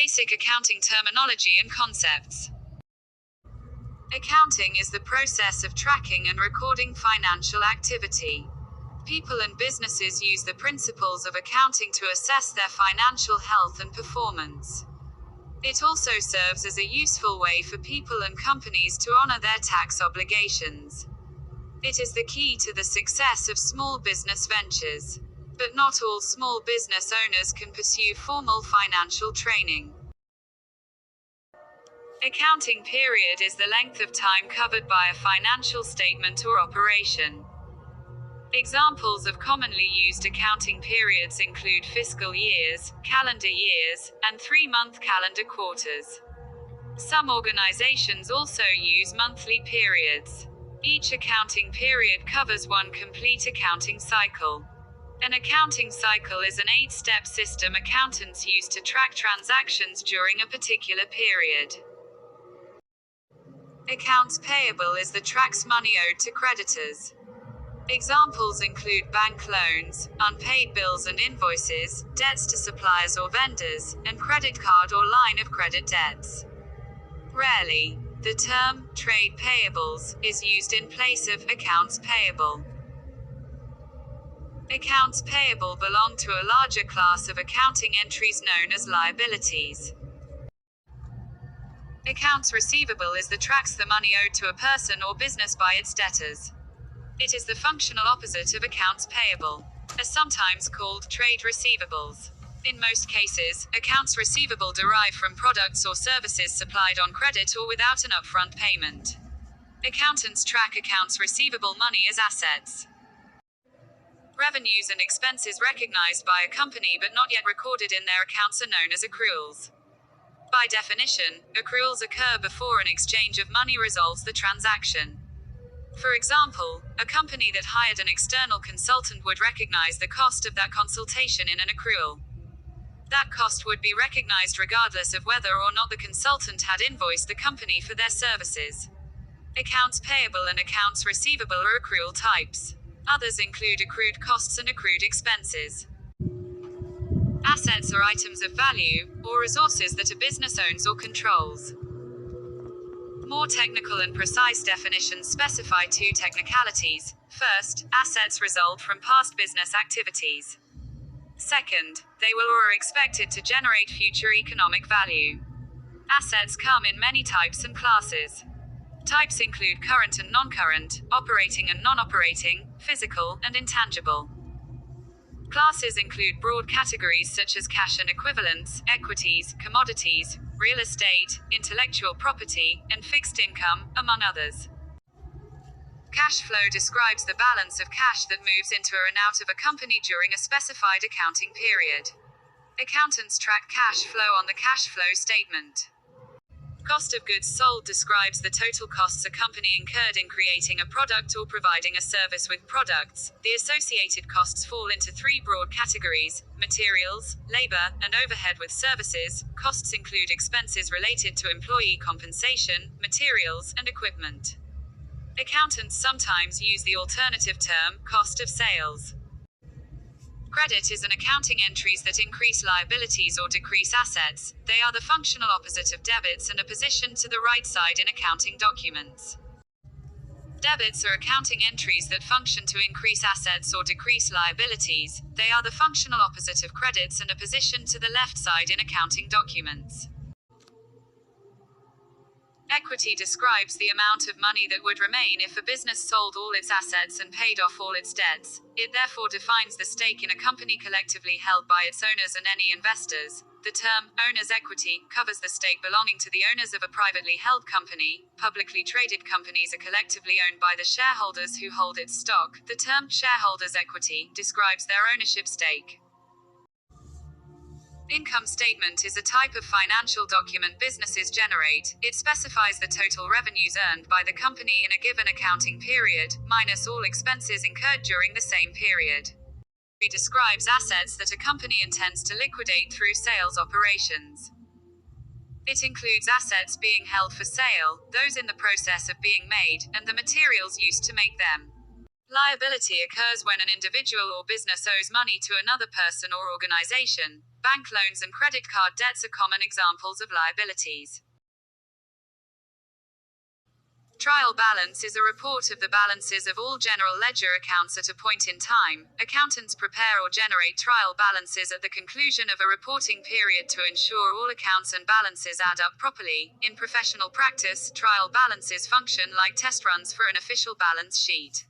Basic accounting terminology and concepts. Accounting is the process of tracking and recording financial activity. People and businesses use the principles of accounting to assess their financial health and performance. It also serves as a useful way for people and companies to honor their tax obligations. It is the key to the success of small business ventures. But not all small business owners can pursue formal financial training. Accounting period is the length of time covered by a financial statement or operation. Examples of commonly used accounting periods include fiscal years, calendar years, and 3-month calendar quarters. Some organizations also use monthly periods. Each accounting period covers one complete accounting cycle. An accounting cycle is an 8-step system accountants use to track transactions during a particular period. Accounts payable is the tracks money owed to creditors. Examples include bank loans, unpaid bills and invoices, debts to suppliers or vendors, and credit card or line of credit debts. Rarely, the term trade payables is used in place of accounts payable. Accounts payable belong to a larger class of accounting entries known as liabilities. Accounts receivable is the tracks the money owed to a person or business by its debtors. It is the functional opposite of accounts payable, as sometimes called trade receivables. In most cases, accounts receivable derive from products or services supplied on credit or without an upfront payment. Accountants track accounts receivable money as assets. Revenues and expenses recognized by a company but not yet recorded in their accounts are known as accruals. By definition, accruals occur before an exchange of money resolves the transaction. For example, a company that hired an external consultant would recognize the cost of that consultation in an accrual. That cost would be recognized regardless of whether or not the consultant had invoiced the company for their services. Accounts payable and accounts receivable are accrual types. Others include accrued costs and accrued expenses. Assets are items of value, or resources that a business owns or controls. More technical and precise definitions specify 2 technicalities. First, assets result from past business activities. Second, they will or are expected to generate future economic value. Assets come in many types and classes. Types include current and non-current, operating and non-operating, physical and intangible. Classes include broad categories such as cash and equivalents, equities, commodities, real estate, intellectual property, and fixed income, among others. Cash flow describes the balance of cash that moves into or out of a company during a specified accounting period. Accountants track cash flow on the cash flow statement. Cost of goods sold describes the total costs a company incurred in creating a product or providing a service with products. The associated costs fall into 3 broad categories: materials, labor, and overhead with services. Costs include expenses related to employee compensation, materials, and equipment. Accountants sometimes use the alternative term, cost of sales. Credit is an accounting entries that increase liabilities or decrease assets. They are the functional opposite of debits and are positioned to the right side in accounting documents. Debits are accounting entries that function to increase assets or decrease liabilities. They are the functional opposite of credits and are positioned to the left side in accounting documents. Equity describes the amount of money that would remain if a business sold all its assets and paid off all its debts. It therefore defines the stake in a company collectively held by its owners and any investors. The term, owner's equity, covers the stake belonging to the owners of a privately held company. Publicly traded companies are collectively owned by the shareholders who hold its stock. The term, shareholders' equity, describes their ownership stake. Income statement is a type of financial document businesses generate. It specifies the total revenues earned by the company in a given accounting period, minus all expenses incurred during the same period. It describes assets that a company intends to liquidate through sales operations. It includes assets being held for sale, those in the process of being made, and the materials used to make them. Liability occurs when an individual or business owes money to another person or organization. Bank loans and credit card debts are common examples of liabilities. Trial balance is a report of the balances of all general ledger accounts at a point in time. Accountants prepare or generate trial balances at the conclusion of a reporting period to ensure all accounts and balances add up properly. In professional practice, trial balances function like test runs for an official balance sheet.